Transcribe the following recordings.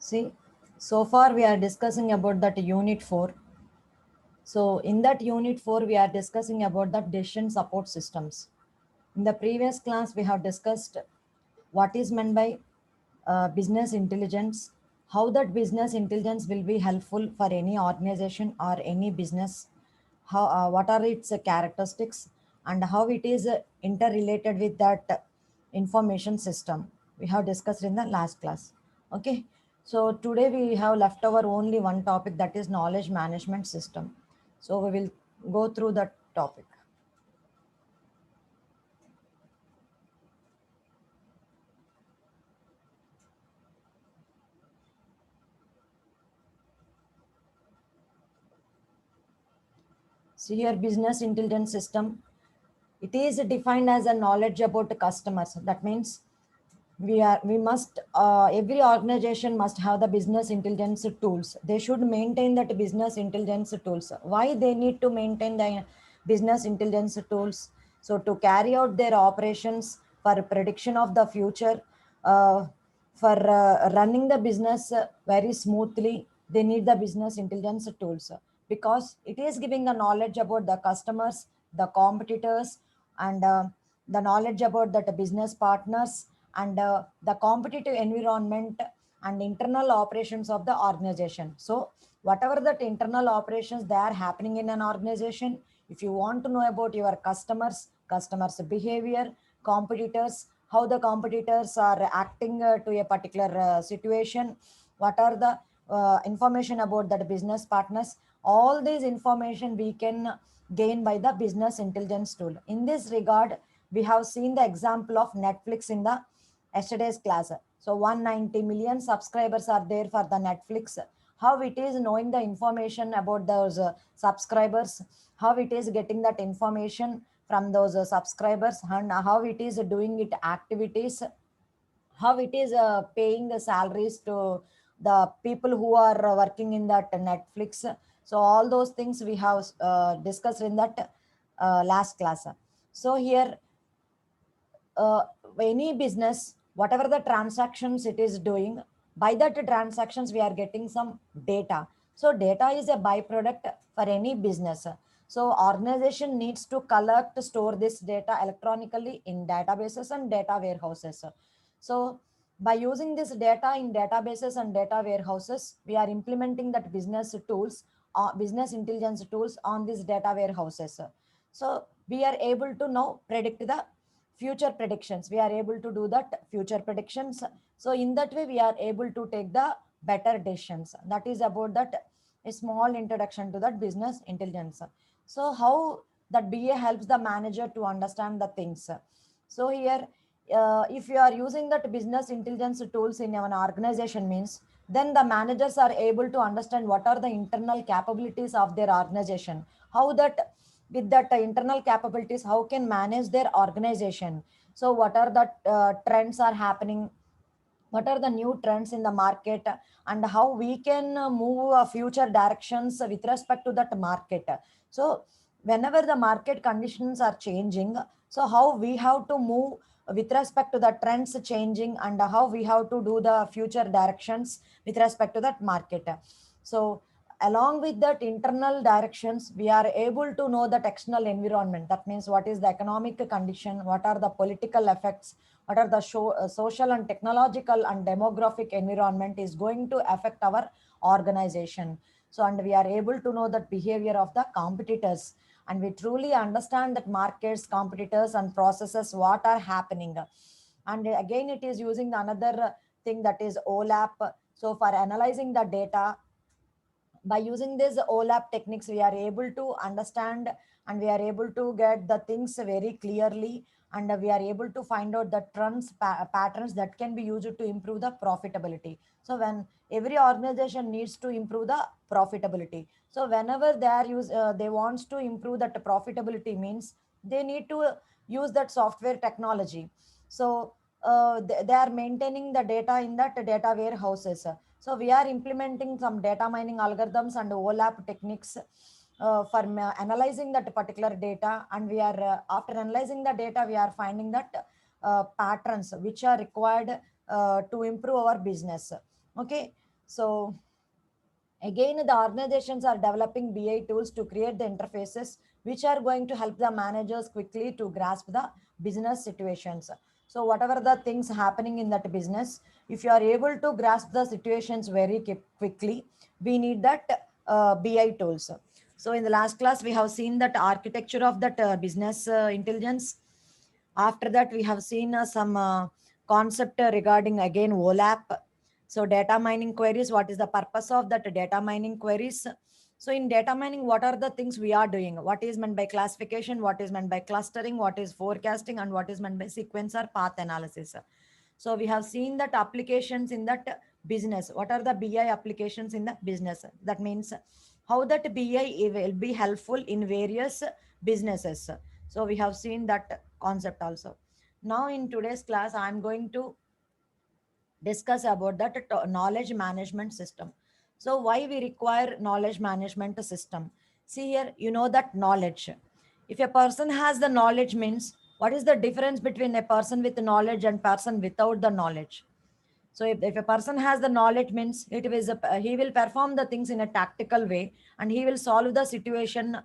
See, so far we are discussing about that unit 4. So in that unit 4, we are discussing about the decision support systems. In the previous class, we have discussed what is meant by business intelligence, how that business intelligence will be helpful for any organization or any business, how what are its characteristics, and how it is interrelated with that information system. We have discussed in the last class. Okay, so today we have left over only one topic, that is knowledge management system. So we will go through that topic. So here business intelligence system, it is defined as a knowledge about the customers. That means we must every organization must have the business intelligence tools. They should maintain that business intelligence tools. Why they need to maintain the business intelligence tools? So to carry out their operations, for prediction of the future, uh, for running the business very smoothly, they need the business intelligence tools, because it is giving the knowledge about the customers, the competitors, and the knowledge about that business partners, and the competitive environment and internal operations of the organization. So whatever that internal operations they are happening in an organization, if you want to know about your customers behavior, competitors, how the competitors are acting to a particular situation, what are the information about that business partners, all these information we can gain by the business intelligence tool. In this regard, we have seen the example of Netflix in the yesterday's class. So 190 million subscribers are there for the Netflix. How it is knowing the information about those subscribers, how it is getting that information from those subscribers, and how it is doing it activities, how it is paying the salaries to the people who are working in that Netflix. So all those things we have discussed in that last class. So here, uh, any business, whatever the transactions it is doing, by that transactions we are getting some data. So data is a byproduct for any business. So organization needs to collect, store this data electronically in databases and data warehouses. So by using this data in databases and data warehouses, we are implementing that business tools, business intelligence tools on these data warehouses. So we are able to now predict the future predictions. We are able to do that future predictions. So in that way we are able to take the better decisions. That is about that, a small introduction to that business intelligence. So how that BA helps the manager to understand the things. So here, if you are using that business intelligence tools in an organization means, then the managers are able to understand what are the internal capabilities of their organization, how that with that internal capabilities, how can manage their organization. So what are the trends are happening, what are the new trends in the market, and how we can move future directions with respect to that market. So whenever the market conditions are changing, so how we have to move with respect to the trends changing, and how we have to do the future directions with respect to that market. So along with that internal directions, we are able to know that external environment. That means what is the economic condition, what are the political effects, what are the social and technological and demographic environment is going to affect our organization. So and we are able to know that behavior of the competitors, and we truly understand that markets, competitors, and processes what are happening. And again it is using the another thing, that is OLAP. So for analyzing the data, by using this OLAP techniques, we are able to understand and we are able to get the things very clearly, and we are able to find out the trends, patterns that can be used to improve the profitability. So when every organization needs to improve the profitability, so whenever they are they wants to improve that profitability means, they need to use that software technology. So they are maintaining the data in that data warehouses. So we are implementing some data mining algorithms and OLAP techniques for analyzing that particular data. And we are, after analyzing the data, we are finding that patterns which are required to improve our business. Okay. So again, the organizations are developing BI tools to create the interfaces which are going to help the managers quickly to grasp the business situations. So whatever the things happening in that business, if you are able to grasp the situations very quickly, we need that BI tools. So in the last class, we have seen that architecture of that business intelligence. After that, we have seen some concept regarding again OLAP. So data mining queries, what is the purpose of that data mining queries? So in data mining, what are the things we are doing? What is meant by classification? What is meant by clustering? What is forecasting? And what is meant by sequence or path analysis? So we have seen that applications in that business. What are the BI applications in the business? That means how that BI will be helpful in various businesses. So we have seen that concept also. Now in today's class, I'm going to discuss about that knowledge management system. So why we require knowledge management system? See here, you know that knowledge. If a person has the knowledge means, what is the difference between a person with knowledge and person without the knowledge? So if a person has the knowledge means he will perform the things in a tactical way, and he will solve the situation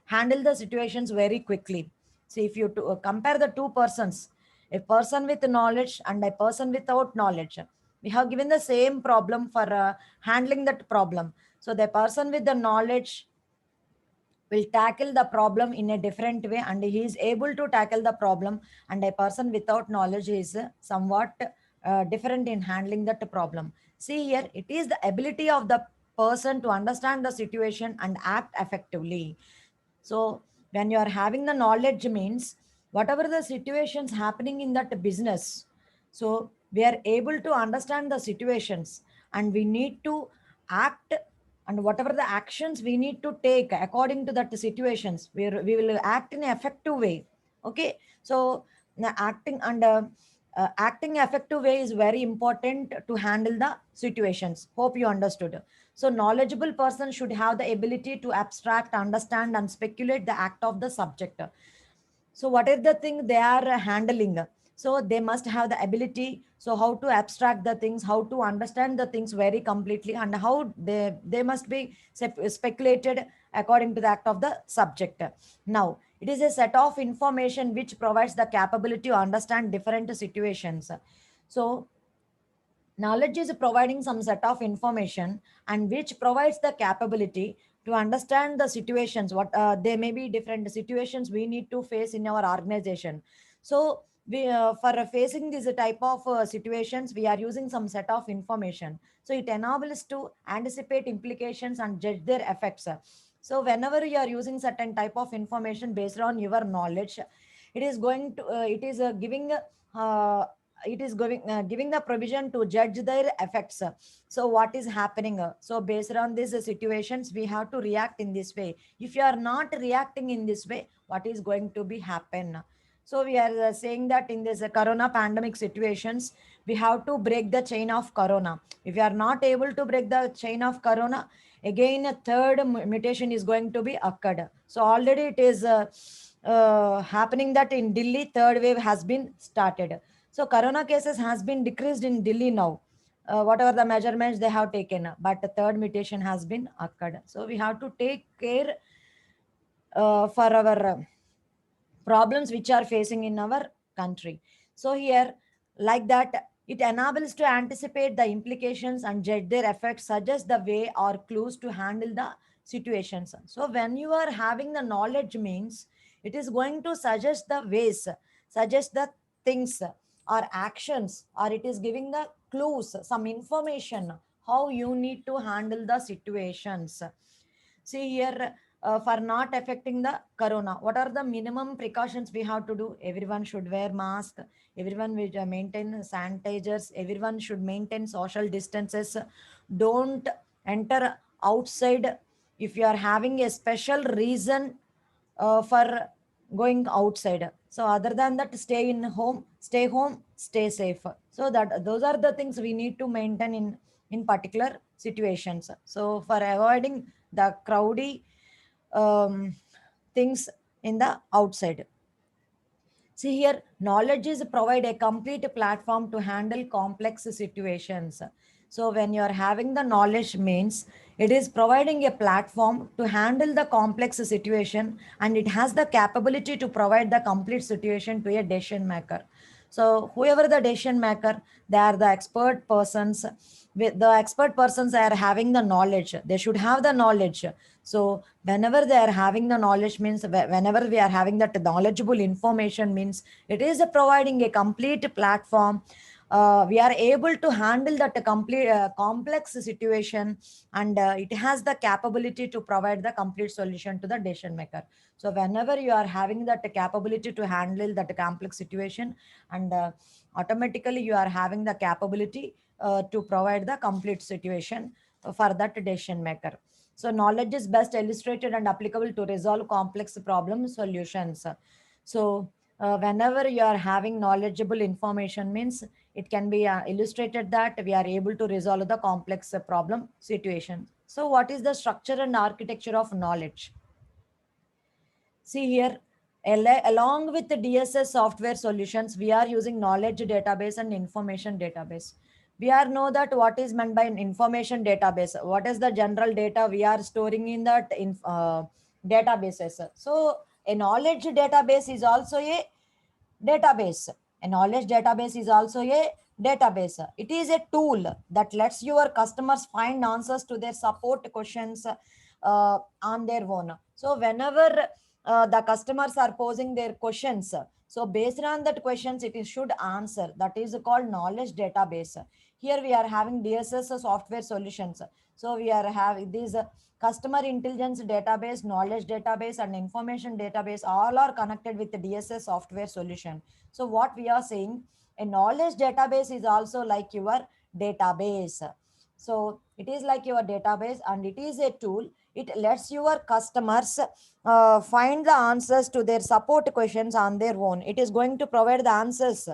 handle the situations very quickly. See, if you compare the two persons, a person with knowledge and a person without knowledge, we have given the same problem for handling that problem. So the person with the knowledge will tackle the problem in a different way, and he is able to tackle the problem, and a person without knowledge is somewhat different in handling that problem. See here, it is the ability of the person to understand the situation and act effectively. So when you are having the knowledge means, whatever the situations happening in that business, so we are able to understand the situations, and we need to act, and whatever the actions we need to take according to that situations, we will act in an effective way. Okay, so the acting effective way is very important to handle the situations. Hope you understood. So knowledgeable person should have the ability to abstract, understand, and speculate the act of the subject. So what is the thing they are handling? So they must have the ability, so how to abstract the things, how to understand the things very completely, and how they must be speculated according to the act of the subject. Now it is a set of information which provides the capability to understand different situations. So knowledge is providing some set of information, and which provides the capability to understand the situations. What There may be different situations we need to face in our organization. So we for facing this type of situations, we are using some set of information. So it enables to anticipate implications and judge their effects. So whenever you are using certain type of information based on your knowledge, it is going to uh, giving the provision to judge their effects. So what is happening? So based on these situations, we have to react in this way. If you are not reacting in this way, what is going to be happen? So we are saying that in this corona pandemic situations, we have to break the chain of corona. If you are not able to break the chain of corona, again a third mutation is going to be occurred. So already it is happening that in Delhi third wave has been started. So corona cases has been decreased in Delhi now. Whatever the measurements they have taken, but the third mutation has been occurred. So we have to take care for our problems which are facing in our country. So here, like that, it enables to anticipate the implications and judge their effects, suggest the way or clues to handle the situations. So when you are having the knowledge means, it is going to suggest the ways, suggest the things or actions, or it is giving the clues, some information how you need to handle the situations. See here, for not affecting the corona, what are the minimum precautions we have to do? Everyone should wear mask, everyone will maintain sanitizers, everyone should maintain social distances. Don't enter outside if you are having a special reason for going outside. So other than that, stay home, stay safe. So that those are the things we need to maintain in particular situations. So for avoiding the crowdy things in the outside. See here, knowledge is provide a complete platform to handle complex situations. So when you are having the knowledge means it is providing a platform to handle the complex situation, and it has the capability to provide the complete situation to a decision maker. So whoever the decision maker, they are the expert persons. With the expert persons are having the knowledge. They should have the knowledge. So whenever they are having the knowledge means whenever we are having that knowledgeable information means it is providing a complete platform. We are able to handle that complete complex situation, and it has the capability to provide the complete solution to the decision maker. So whenever you are having that capability to handle that complex situation, and automatically you are having the capability to provide the complete situation for that decision maker. So knowledge is best illustrated and applicable to resolve complex problem solutions. So whenever you are having knowledgeable information means it can be illustrated that we are able to resolve the complex problem situation. So what is the structure and architecture of knowledge? See here, along with the DSS software solutions, we are using knowledge database and information database. We are know that what is meant by an information database. What is the general data we are storing in that databases? So a knowledge database is also a database. A knowledge database is also a database. It is a tool that lets your customers find answers to their support questions on their own. So whenever the customers are posing their questions, so based on that questions, it is should answer. That is called knowledge database. Here we are having DSS software solutions. So we are having these customer intelligence database, knowledge database, and information database. All are connected with the DSS software solution. So what we are saying, a knowledge database is also like your database. So it is like your database, and it is a tool. It lets your customers find the answers to their support questions on their own. It is going to provide the answers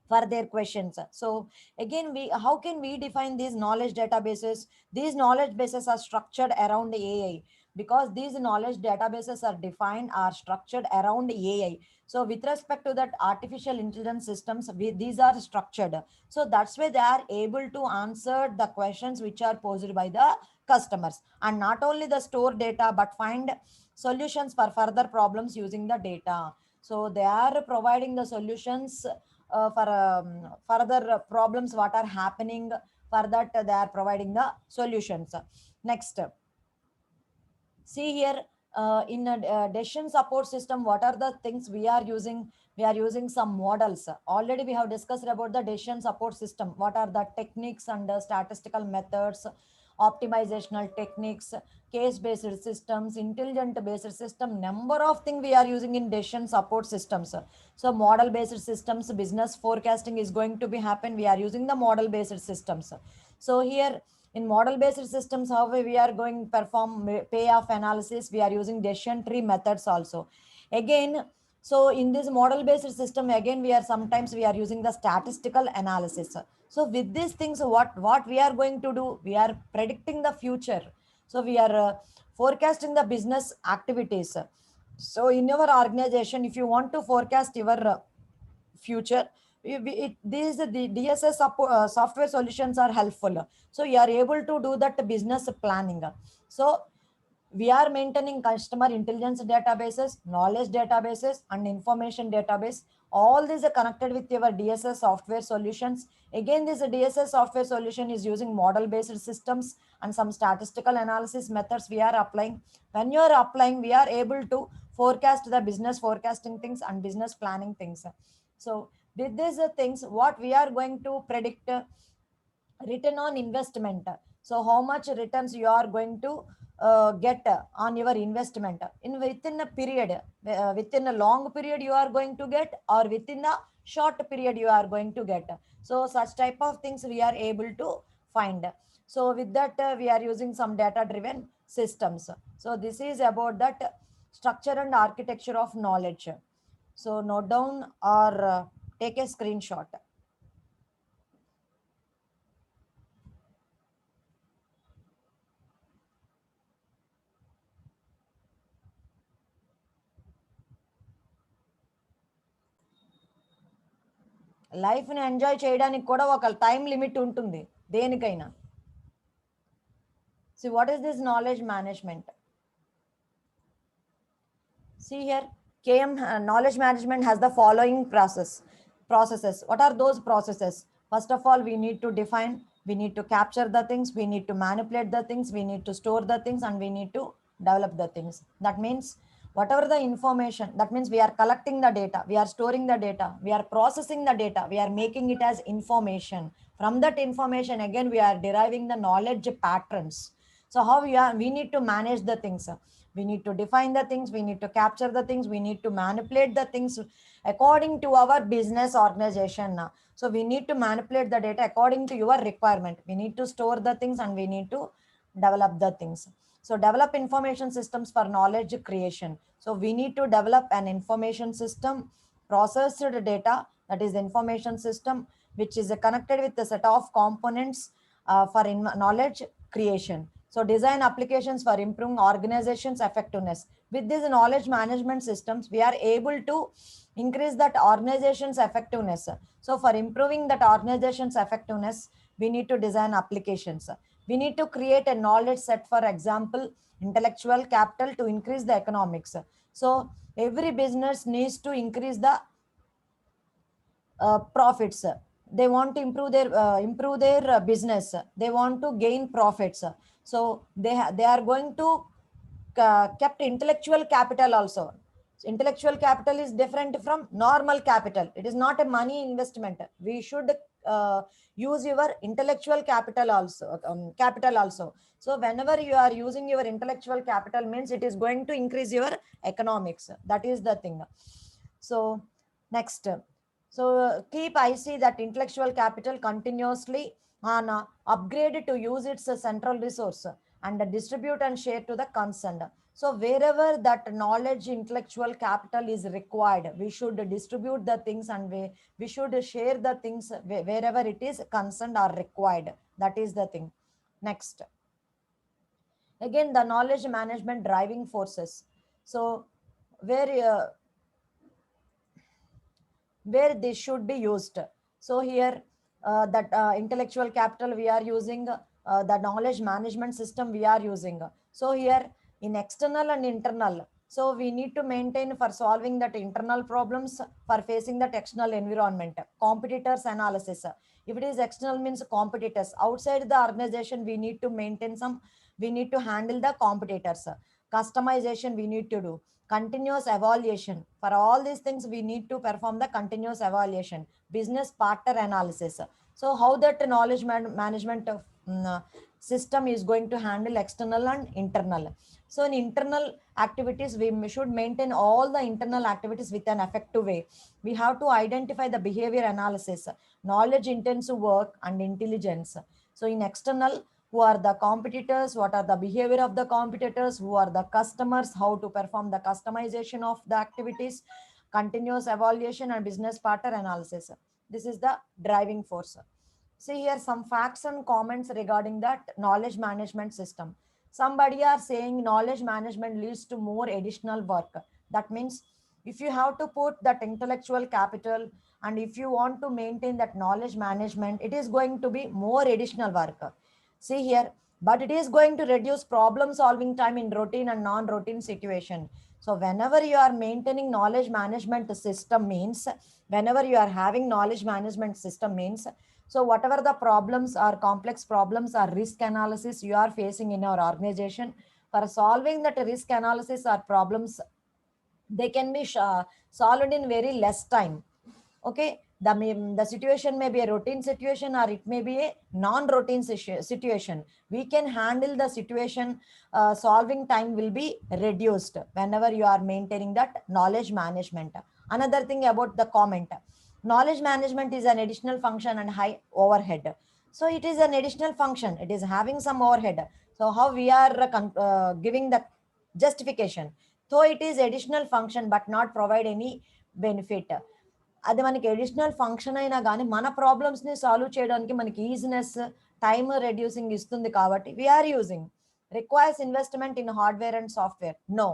for their questions. So again, we how can we define these knowledge databases? These knowledge bases are structured around AI, because these knowledge databases are structured around AI. So with respect to that artificial intelligence systems, these are structured. So that's why they are able to answer the questions which are posed by the customers, and not only the store data but find solutions for further problems using the data. So they are providing the solutions for further problems what are happening. For that they are providing the solutions. Next, see here, in a decision support system, what are the things we are using? We are using some models. Already we have discussed about the decision support system. What are the techniques and statistical methods, optimizational techniques, case based systems, intelligent based system, number of things we are using in decision support systems. So model based systems, business forecasting is going to be happen, we are using the model based systems. So here in model based systems, how we are going to perform payoff analysis, we are using decision tree methods also. Again, so in this model based system, again we are sometimes we are using the statistical analysis. So with these things, what we are going to do, we are predicting the future. So we are forecasting the business activities. So in your organization, if you want to forecast your future, these the DSS software solutions are helpful. So you are able to do that business planning. So we are maintaining customer intelligence databases, knowledge databases, and information database. All these are connected with your DSS software solutions. Again, this DSS software solution is using model based systems and some statistical analysis methods we are applying. When you are applying, we are able to forecast the business forecasting things and business planning things. So with these things, what we are going to predict, return on investment. So how much returns you are going to get on your investment in within a period, within a long period you are going to get, or within a short period you are going to get. So such type of things we are able to find. So with that, we are using some data driven systems. So this is about that structure and architecture of knowledge. So note down or take a screenshot. లైఫ్ని enjoy చేయడానికి కూడా ఒక time limit ఉంటుంది దేనికైనా. See, what is this knowledge management? See here, KM knowledge management has the following processes. What are those processes? First of all, we need to define, we need to capture the things, we need to manipulate the things, we need to store the things, and we need to develop the things. That means whatever the information, that means we are collecting the data, we are storing the data, we are processing the data, we are making it as information. From that information, again, we are deriving the knowledge patterns. So how we need to manage the things. We need to define the things, we need to capture the things, we need to manipulate the things according to our business organization. So we need to manipulate the data according to your requirement. We need to store the things and we need to develop the things. So develop information systems for knowledge creation. So we need to develop an information system, processed data, that is the information system, which is connected with a set of components for knowledge creation. So design applications for improving organization's effectiveness. With these knowledge management systems, we are able to increase that organization's effectiveness. So for improving that organization's effectiveness, we need to design applications. We need to create a knowledge set, for example, intellectual capital to increase the economics. So every business needs to increase the profits. They want to improve their business. They want to gain profits. So they are going to kept intellectual capital also. So intellectual capital is different from normal capital. It is not a money investment. We should use your intellectual capital also. So whenever you are using your intellectual capital, means it is going to increase your economics. That is the thing. So next, so keep IC that intellectual capital continuously on upgrade to use its central resource and distribute and share to the concerned. So wherever that knowledge intellectual capital is required, we should distribute the things and we should share the things wherever it is concerned or required. That is the thing. Next, again, the knowledge management driving forces. So where this should be used. So here, that intellectual capital we are using, the knowledge management system we are using. So here in external and internal, so we need to maintain for solving that internal problems, for facing that external environment, competitors analysis. If it is external, means competitors outside the organization, we need to maintain some, we need to handle the competitors. Customization we need to do, continuous evaluation. For all these things, we need to perform the continuous evaluation, business partner analysis. So how that knowledge management system is going to handle external and internal. So in internal activities, we should maintain all the internal activities with an effective way. We have to identify the behavior analysis, knowledge intensive work and intelligence. So in external, who are the competitors, what are the behavior of the competitors, who are the customers, how to perform the customization of the activities, continuous evaluation and business partner analysis. This is the driving force. See here some facts and comments regarding that knowledge management system. Somebody are saying knowledge management leads to more additional work. That means if you have to put that intellectual capital and if you want to maintain that knowledge management, it is going to be more additional work. See here, but it is going to reduce problem solving time in routine and non-routine situation. So whenever you are maintaining knowledge management system means, whenever you are having knowledge management system means, so whatever the problems are complex problems or risk analysis you are facing in your organization, for solving that risk analysis or problems, they can be solved in very less time. Okay, the situation may be a routine situation or it may be a non-routine situation. We can handle the situation, solving time will be reduced whenever you are maintaining that knowledge management. Another thing about the comment, knowledge management is an additional function and high overhead. So it is an additional function, it is having some overhead. So how we are giving the justification, so it is additional function but not provide any benefit. అది మనకి additional function అయినా కానీ మన ప్రాబ్లమ్స్ని solve చేయడానికి మనకి easiness, time reducing ఇస్తుంది కాబట్టి we are using. Requires investment in hardware and software? No,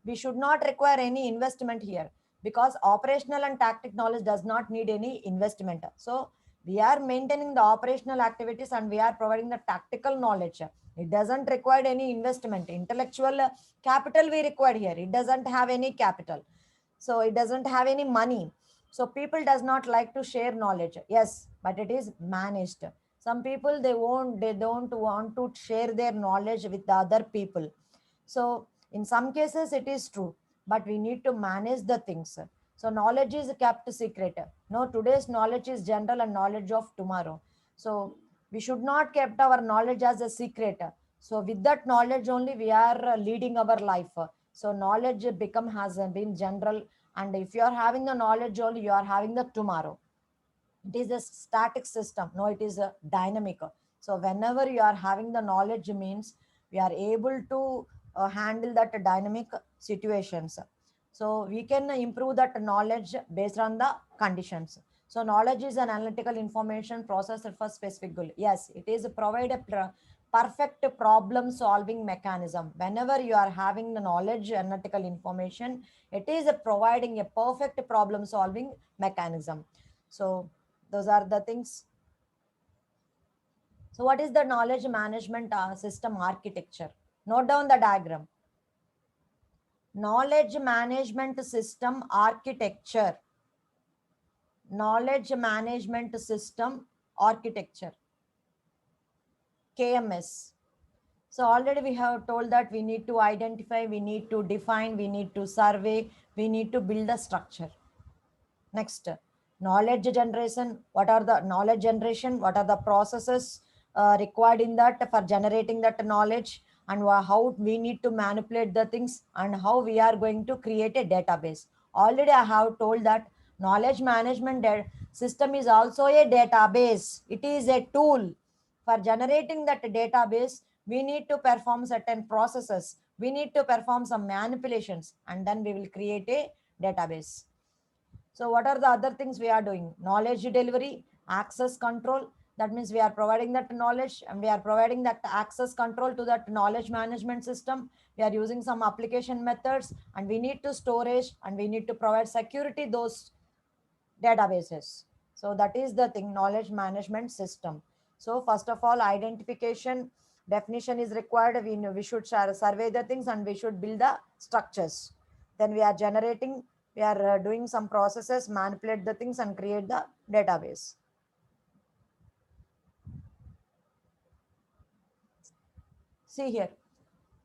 we should not require any investment here. because operational and tactic knowledge does not need any investment. So we are maintaining the operational activities and we are providing the tactical knowledge. It doesn't require any investment. Intellectual capital we require here. It doesn't have any capital. So it doesn't have any money. So people does not like to share knowledge. Yes, but it is managed. Some people they don't want to share their knowledge with the other people. So in some cases it is true, but we need to manage the things. So knowledge is kept secret. No, today's knowledge is general and knowledge of tomorrow. So we should not kept our knowledge as a secret. So with that knowledge only we are leading our life. So knowledge become has been general, and if you are having the knowledge only, you are having the tomorrow. It is a static system. No, it is a dynamic. So whenever you are having the knowledge means we are able to handle that dynamic situations. So we can improve that knowledge based on the conditions. So knowledge is an analytical information processed for specific goal. Yes, it is provide a perfect problem solving mechanism. Whenever you are having the knowledge analytical information, it is providing a perfect problem solving mechanism. So those are the things. So what is the knowledge management system architecture? Note down the diagram. Knowledge management system architecture. Knowledge management system architecture. KMS. So already we have told that we need to identify, we need to define, we need to survey, we need to build a structure. Next, knowledge generation. What are the knowledge generation? What are the processes required in that for generating that knowledge, and how we need to manipulate the things, and how we are going to create a database. Already I have told that knowledge management system is also a database. It is a tool. For generating that database, we need to perform certain processes. We need to perform some manipulations, and then we will create a database. So what are the other things we are doing? Knowledge delivery, access control. That means we are providing that knowledge and we are providing that access control to that knowledge management system. We are using some application methods, and we need to storage, and we need to provide security those databases. So that is the thing, knowledge management system. So first of all, identification, definition is required. We should survey the things, and we should build the structures. Then we are generating, we are doing some processes, manipulate the things and create the database. See here,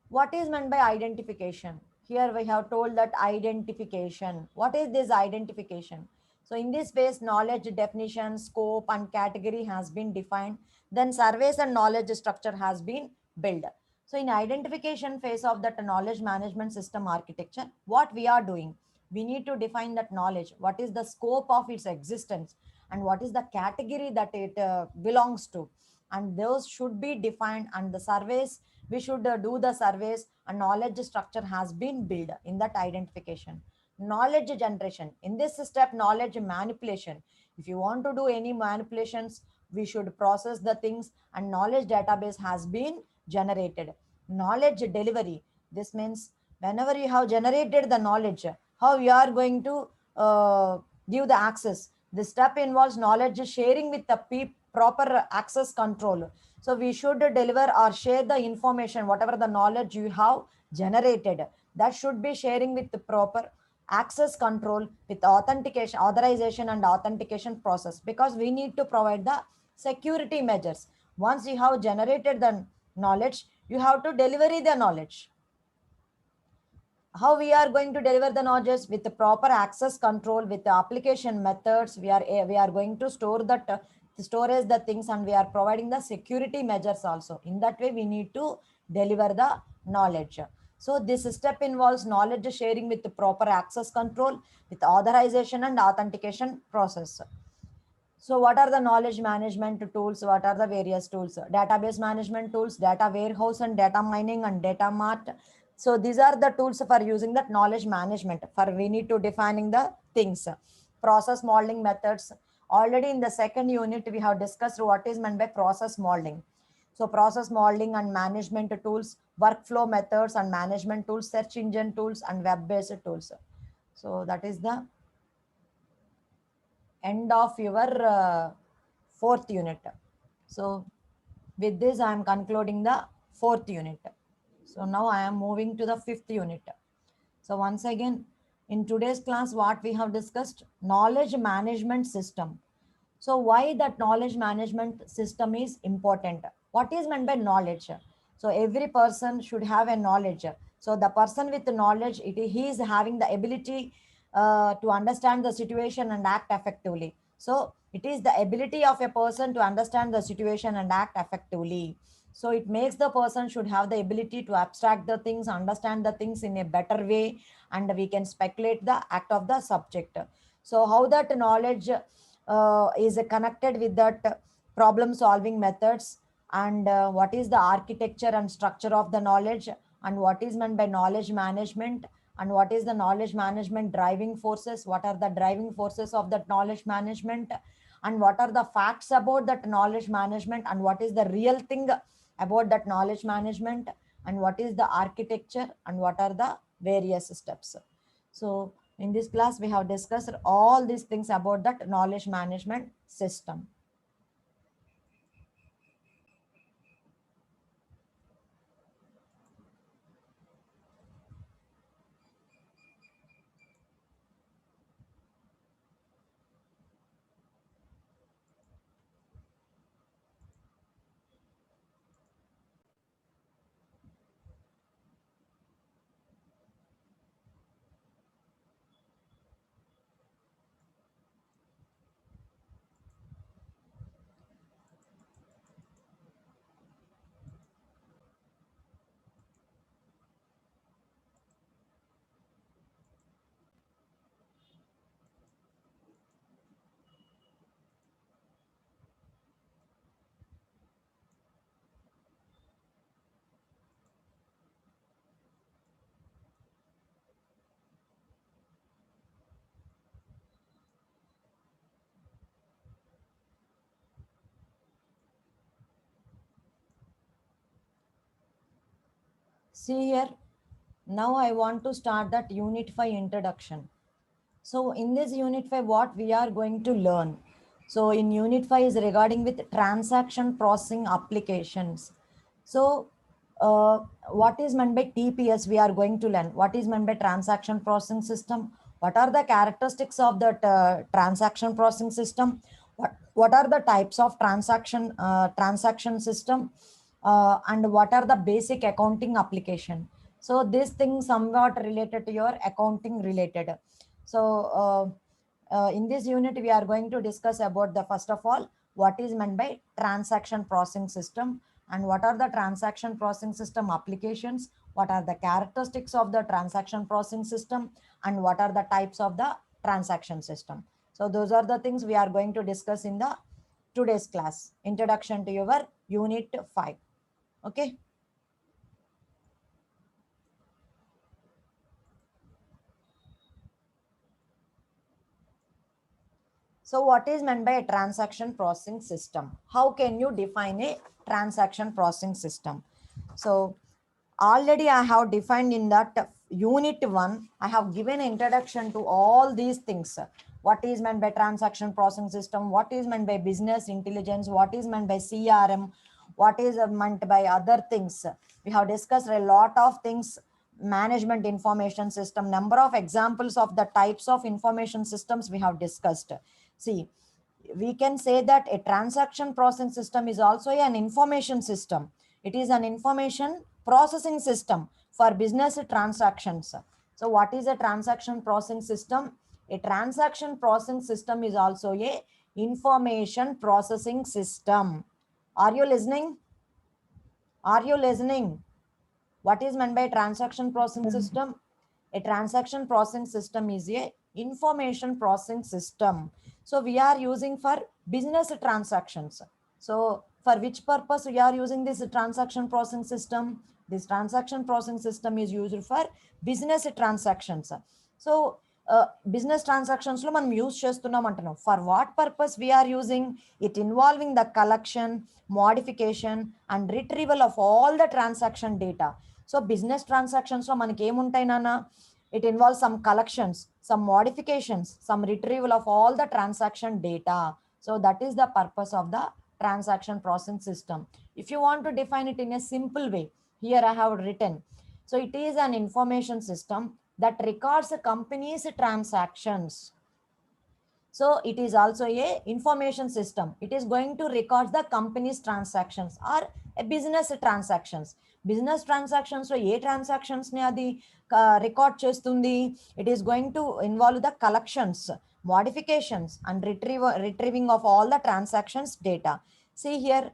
what is meant by identification? Here we have told that identification. What is this identification? So in this phase, knowledge definition, scope and category has been defined. Then surveys and knowledge structure has been built. So in identification phase of that knowledge management system architecture, what we are doing? We need to define that knowledge. What is the scope of its existence, and what is the category that it belongs to? And those should be defined, and the surveys, we should do the surveys, and knowledge structure has been built in that identification. Knowledge generation, in this step, knowledge manipulation. If you want to do any manipulations, we should process the things, and knowledge database has been generated. Knowledge delivery, this means whenever you have generated the knowledge, how you are going to give the access. This step involves knowledge sharing with the proper access control. So we should deliver or share the information, whatever the knowledge you have generated, that should be sharing with the proper access control with authentication, authorization and authentication process, because we need to provide the security measures. Once you have generated the knowledge, you have to deliver the knowledge. How we are going to deliver the knowledge? With the proper access control, with the application methods, we are going to store that storage the things, and we are providing the security measures also. In that way, we need to deliver the knowledge. So this step involves knowledge sharing with the proper access control, with authorization and authentication process. So what are the knowledge management tools? What are the various tools? Database management tools, data warehouse and data mining and data mart. So these are the tools for using that knowledge management. For we need to defining the things. Process modeling methods. Already in the second unit, we have discussed what is meant by process modeling. So process modeling and management tools, workflow methods and management tools, search engine tools and web-based tools. So that is the end of your fourth unit. So with this, I am concluding the fourth unit. So now I am moving to the fifth unit. So once again, in today's class, what we have discussed, knowledge management system. So why that knowledge management system is important? What is meant by knowledge? So every person should have a knowledge. So the person with the knowledge, he is having the ability to understand the situation and act effectively. So it is the ability of a person to understand the situation and act effectively. So it makes the person should have the ability to abstract the things, understand the things in a better way, and we can speculate the act of the subject. So how that knowledge is connected with that problem solving methods, and what is the architecture and structure of the knowledge, and what is meant by knowledge management, and what is the knowledge management driving forces, what are the driving forces of that knowledge management, and what are the facts about that knowledge management, and what is the real thing about that knowledge management, and what is the architecture, and what are the various steps. So in this class, we have discussed all these things about that knowledge management system. See here, now I want to start that Unit 5 introduction. So in this Unit 5, what we are going to learn? So in Unit 5 is regarding with transaction processing applications. So what is meant by TPS? We are going to learn what is meant by transaction processing system. What are the characteristics of that transaction processing system? What are the types of transaction system? And what are the basic accounting application? So this thing somewhat related to your accounting related. So in this unit, we are going to discuss about the first of all, what is meant by transaction processing system, and what are the transaction processing system applications, what are the characteristics of the transaction processing system, and what are the types of the transaction system. So those are the things we are going to discuss in the today's class, introduction to your unit 5. Okay. So what is meant by a transaction processing system? How can you define a transaction processing system? So already I have defined in that unit 1, I have given introduction to all these things. What is meant by transaction processing system? What is meant by business intelligence? What is meant by CRM? What is meant by other things? We have discussed a lot of things. Management information system, number of examples of the types of information systems we have discussed. See, we can say that a transaction processing system is also an information system. It is an information processing system for business transactions. So what is a transaction processing system? A transaction processing system is also a information processing system. Are you listening? Are you listening? What is meant by transaction processing system? A transaction processing system is a information processing system. So we are using for business transactions. So for which purpose we are using this transaction processing system? This transaction processing system is used for business transactions. So business transactions lo మనం use చేస్తున్నాం అంటున్నాం. For what purpose we are using it involving the collection, modification and retrieval of all the transaction data. So business transactions లో మనకి ఏముంటాయి నాన్న? It involves some collections, some modifications, some retrieval of all the transaction data. So that is the purpose of the transaction processing system. If you want to define it in a simple way, here I have written. So it is an information system that records a company's transactions. So it is also a information system. It is going to record the company's transactions or a business transactions. Business transactions so A transactions ని అది record చేస్తుంది. It is going to involve the collections, modifications and retrieving of all the transactions data. See here,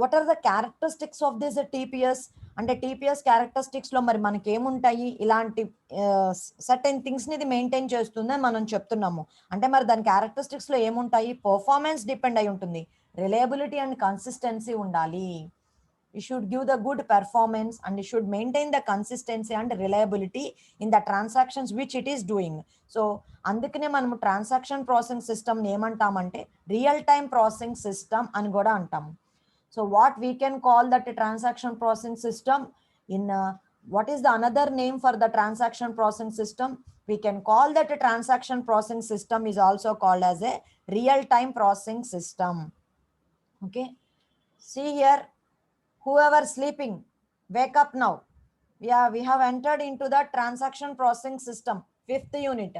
what are the characteristics of this TPS? అంటే TPS characteristics లో మరి మనకి ఏముంటాయి, ఇలాంటి certain things ని ఇది మెయింటైన్ చేస్తుందని మనం చెప్తున్నాము. అంటే మరి దాని క్యారెక్టరిస్టిక్స్ లో ఏముంటాయి, పర్ఫార్మెన్స్ డిపెండ్ అయి ఉంటుంది, రిలయబిలిటీ అండ్ కన్సిస్టెన్సీ ఉండాలి. You should give the good performance and you should maintain the consistency and reliability in the transactions which it is doing. So అందుకనే మనము ట్రాన్సాక్షన్ ప్రాసెసింగ్ సిస్టమ్ ఏమంటామంటే real time processing system అని కూడా అంటాము. So what we can call that a transaction processing system in what is the another name for the transaction processing system? We can call that a transaction processing system is also called as a real time processing system. Okay. See here, whoever sleeping, wake up now. We have entered into the transaction processing system, 5th unit.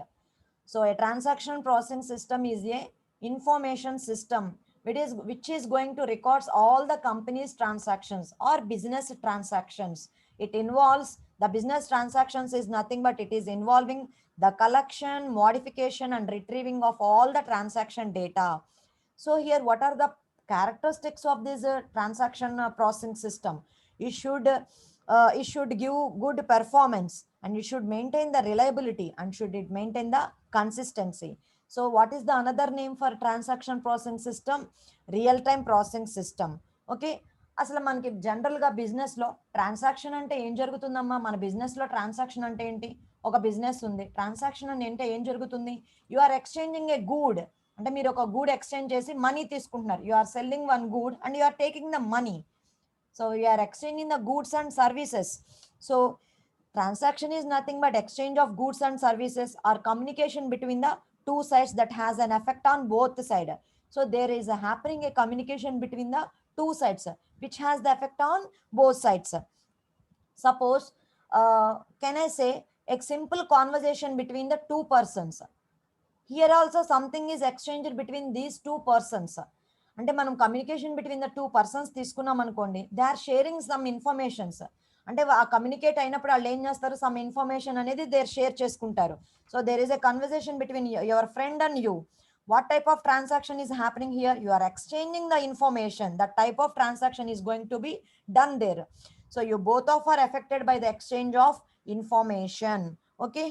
So a transaction processing system is a information system which is going to records all the company's transactions or business transactions. It involves the business transactions is nothing but it is involving the collection, modification and retrieving of all the transaction data. So here, what are the characteristics of this transaction processing system? It should give good performance and it should maintain the reliability and should it maintain the consistency. So what is the another name for transaction processing system? Real time processing system. Okay. అసలు మనకి జనరల్గా బిజినెస్లో transaction అంటే ఏం జరుగుతుందమ్మా? మన బిజినెస్లో transaction అంటే ఏంటి? ఒక బిజినెస్ ఉంది, ట్రాన్సాక్షన్ అంటే ఏం జరుగుతుంది? You are exchanging a good. అంటే మీరు ఒక గూడ్ ఎక్స్చేంజ్ చేసి మనీ తీసుకుంటున్నారు. You are selling one good and you are taking the money. So you are exchanging the goods and services. So transaction is nothing but exchange of goods and services or communication between the two sides that has an effect on both sides. So there is a happening a communication between the two sides which has the effect on both sides. Suppose can I say a simple conversation between the two persons. Here also something is exchanged between these two persons. అంటే మనం communication between the two persons తీసుకున్నాం అనుకోండి, they are sharing some informations. అంటే ఆ communicate అయినప్పుడు వాళ్ళు ఏం చేస్తారు, సమ్ ఇన్ఫర్మేషన్ అనేది దేర్ షేర్ చేసుకుంటారు. So there is a conversation between your friend and you. What type of transaction is happening here? You are exchanging the information. That type of transaction is going to be done there. So you both of are affected by the exchange of information. Okay.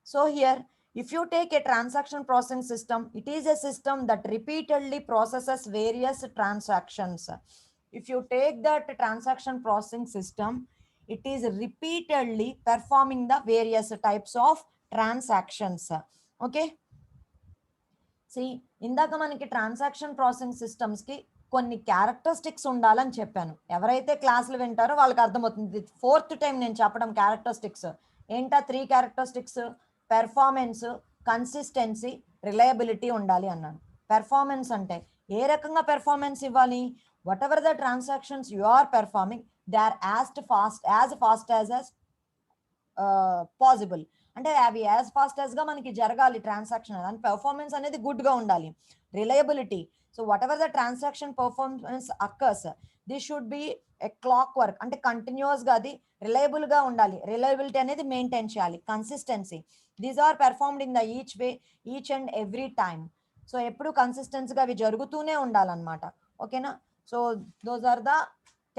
So here, if you take a transaction processing system, it is a system that repeatedly processes various transactions. If you take that transaction processing system, it is repeatedly performing the various types of transactions. Okay. See, ఇందాక మనకి transaction processing systems కి కొన్ని characteristics ఉండాలని చెప్పాను. ఎవరైతే క్లాసులు వింటారో వాళ్ళకి అర్థమవుతుంది. 4th టైం నేను చెప్పడం క్యారెక్టరిస్టిక్స్ ఏంటా? 3 క్యారెక్టరిస్టిక్స్: పెర్ఫార్మెన్స్, కన్సిస్టెన్సీ, రిలయబిలిటీ ఉండాలి అన్నాను. పెర్ఫార్మెన్స్ అంటే ఏ రకంగా పెర్ఫార్మెన్స్ ఇవ్వాలి? Whatever the transactions you are performing, they are as fast as possible. అంటే అవి యాజ్ ఫాస్ట్ యాజ్ గా మనకి జరగాలి ట్రాన్సాక్షన్, అండ్ పెర్ఫార్మెన్స్ అనేది గుడ్ గా ఉండాలి. Reliability, so whatever the transaction performance occurs, this should be a clock work, అంటే continuous గా అది రిలయబుల్ గా ఉండాలి. రిలయబిలిటీ అనేది మెయింటైన్ చేయాలి. Consistency, these are performed in the each and every time. సో ఎప్పుడు కన్సిస్టెన్సీగా అవి జరుగుతూనే ఉండాలన్నమాట. ఓకేనా? So those are the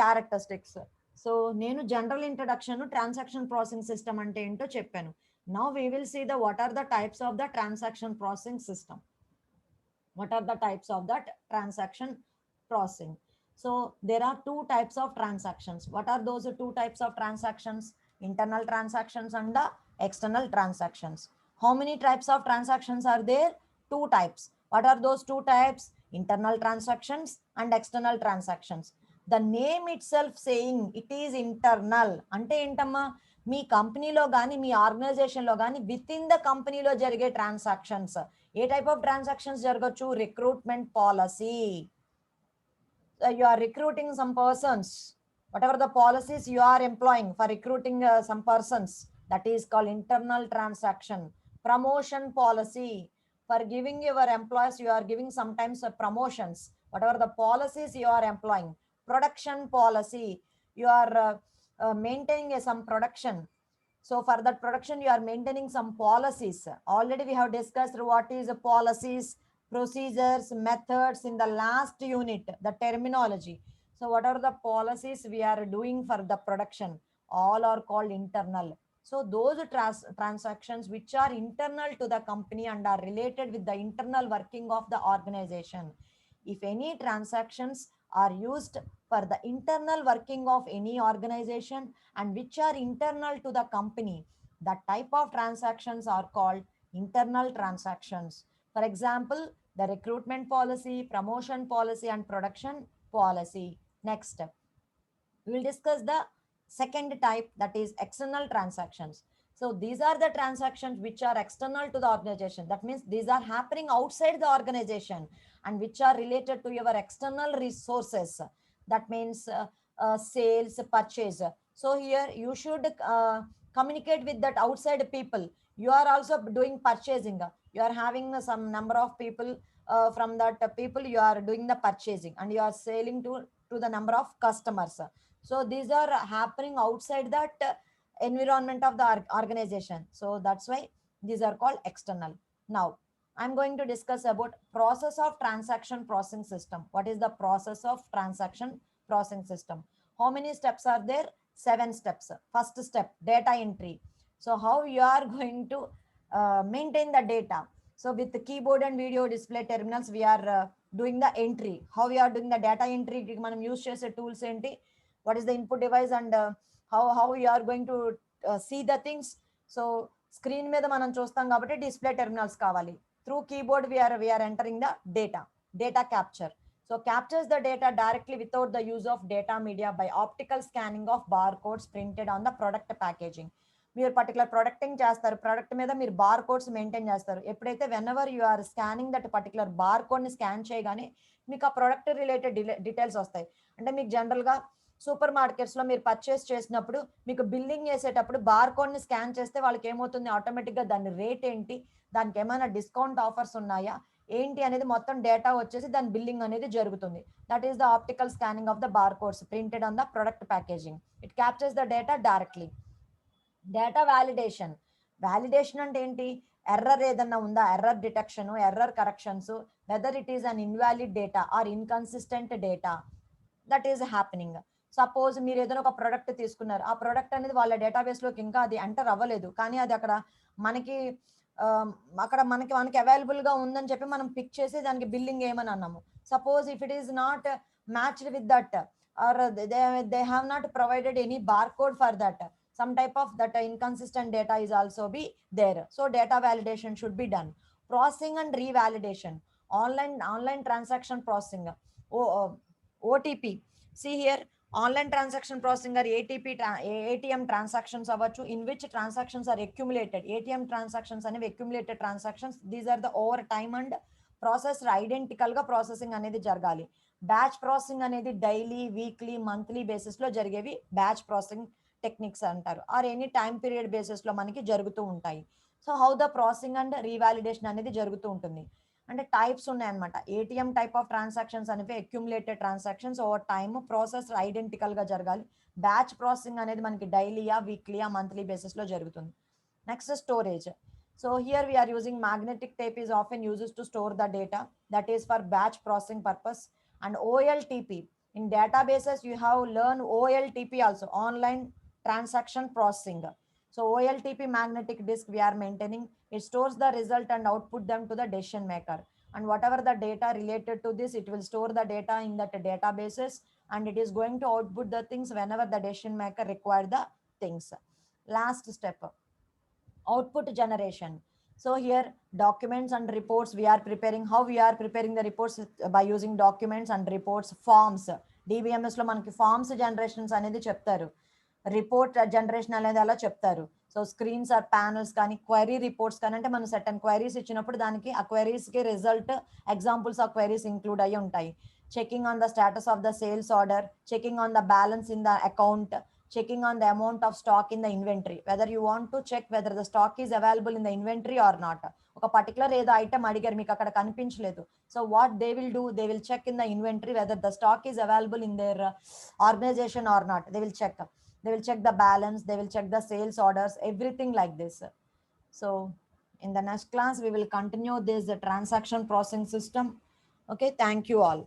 characteristics. So నేను general introduction transaction processing system అంటే ఏంటో చెప్పాను. Now we will see the what are the types of the transaction processing system. What are the types of that transaction processing? So there are 2 types of transactions. What are those 2 types of transactions? Internal transactions and the external transactions. How many types of transactions are there? 2 types. What are those 2 types? Internal transactions and external transactions. The name it self saying it is internal అంటే ఏంటమ్మా, మీ కంపెనీలో కానీ మీ ఆర్గనైజేషన్లో కానీ with in the కంపెనీలో జరిగే transactions. A type of transactions జరగచ్చు? Recruitment policy. You are recruiting some persons, whatever the policies you are employing for recruiting some persons, that is called internal transaction. Promotion policy, for giving your employees, you are giving sometimes promotions, whatever the policies you are employing. Production policy, you are maintaining some production, so for that production you are maintaining some policies. Already we have discussed what is the policies, procedures, methods in the last unit, the terminology. So what are the policies we are doing for the production? All are called internal. So those transactions which are internal to the company and are related with the internal working of the organization. If any transactions are used for the internal working of any organization and which are internal to the company, that type of transactions are called internal transactions. For example, the recruitment policy, promotion policy, and production policy. Next, we will discuss the second type, that is external transactions. So these are the transactions which are external to the organization. That means these are happening outside the organization and which are related to your external resources. That means sales, purchase. So here you should communicate with that outside people. You are also doing purchasing. You are having some number of people, from that people you are doing the purchasing and you are selling to the number of customers. So these are happening outside that environment of the organization. So that's why these are called external. Now I'm going to discuss about process of transaction processing system. What is the process of transaction processing system? How many steps are there? 7 steps. First step, data entry. So how you are going to maintain the data? So with the keyboard and video display terminals, we are doing the entry. How we are doing the data entry? మనం use చేసే tools ఏంటి? What is the input device and how we are going to see the things? So screen మీద మనం చూస్తాం కాబట్టి display terminals కావాలి. Through keyboard we are entering the data capture. So captures the data directly without the use of data media by optical scanning of barcodes printed on the product packaging. మీరు particular ప్రొడక్టింగ్ చేస్తారు, product మీద మీరు bar codes maintain చేస్తారు. ఎప్పుడైతే whenever you are scanning that particular bar కోడ్ని scan చేయగానే మీకు ఆ ప్రొడక్ట్ రిలేటెడ్ డీటెయిల్స్ వస్తాయి. అంటే మీకు జనరల్గా సూపర్ మార్కెట్స్లో మీరు పర్చేస్ చేసినప్పుడు మీకు బిల్లింగ్ చేసేటప్పుడు బార్ కోడ్ని స్కాన్ చేస్తే వాళ్ళకి ఏమవుతుంది, ఆటోమేటిక్గా దాని రేట్ ఏంటి, దానికి ఏమైనా డిస్కౌంట్ ఆఫర్స్ ఉన్నాయా ఏంటి అనేది మొత్తం డేటా వచ్చేసి దాని బిల్లింగ్ అనేది జరుగుతుంది. That is the optical scanning of the bar codes printed on the product packaging. It captures the data directly. Data validation. Validation అంటే ఏంటి? ఎర్రర్ ఏదన్నా ఉందా, error detection, error corrections, whether it is an invalid data or inconsistent data, that is happening. Suppose మీరు ఏదైనా ఒక product తీసుకున్నారు, ఆ product అనేది వాళ్ళ డేటాబేస్లోకి ఇంకా అది ఎంటర్ అవ్వలేదు, కానీ అది అక్కడ మనకి మనకి అవైలబుల్గా ఉందని చెప్పి మనం పిక్ చేసి దానికి బిల్లింగ్ ఏమని అన్నాము. Suppose if it is not matched with that or they have not provided any bar code for that, some type of that inconsistent data is also be there. So data validation should be done. Processing and revalidation. Online transaction processing. OTP. See here, online transaction processing or ATM transactions avvachu, in which transactions are accumulated. ATM transactions అనేవి accumulated transactions. These are the over time and processed identical గా processing అనేది జరగాలి. Batch processing అనేది daily, weekly, monthly బేసిస్లో జరిగేవి batch processing techniques అంటారు, or any time period బేసిస్లో మనకి జరుగుతూ ఉంటాయి. So how the processing and revalidation అనేది జరుగుతూ ఉంటుంది. అంటే టైప్స్ ఉన్నాయన్నమాట. ఏటీఎం టైప్ ఆఫ్ ట్రాన్సాక్షన్స్ అనేవి accumulated transactions, over time process ఐడెంటికల్గా జరగాలి. బ్యాచ్ ప్రాసెసింగ్ అనేది మనకి డైలీయా, వీక్లీయా, మంత్లీ బేసిస్లో జరుగుతుంది. Next storage. So here we are using magnetic tape is often uses to store the data, that is for batch processing purpose. And OLTP. In databases you have learned OLTP also, online transaction processing. So OLTP magnetic disk we are maintaining. It stores the result and output them to the decision maker. And whatever the data related to this, it will store the data in that databases and it is going to output the things whenever the decision maker require the things. Last step, output generation. So here documents and reports we are preparing. How we are preparing the reports? By using documents and reports, forms, DBMS లో మనకి forms generations అనేది చెప్తారు, report generation అనేది అలా చెప్తారు. So screens are panels కానీ query reports కానీ, అంటే మనం సర్టన్ క్వైరీస్ ఇచ్చినప్పుడు దానికి ఆ క్వైరీస్ కి result examples of queries include అయ్యి ఉంటాయి. Checking on the status of the sales order, checking on the balance in the account, checking on the amount of stock in the inventory, whether you want to check whether the stock is available in the inventory or not. ఒక particular ఏదో item అడిగారు, మీకు అక్కడ కనిపించలేదు, so what they will do, they will check in the inventory whether the stock is available in their organization or not. They will check, they will check the balance, they will check the sales orders, everything like this. So in the next class we will continue this transaction processing system. Okay, thank you all.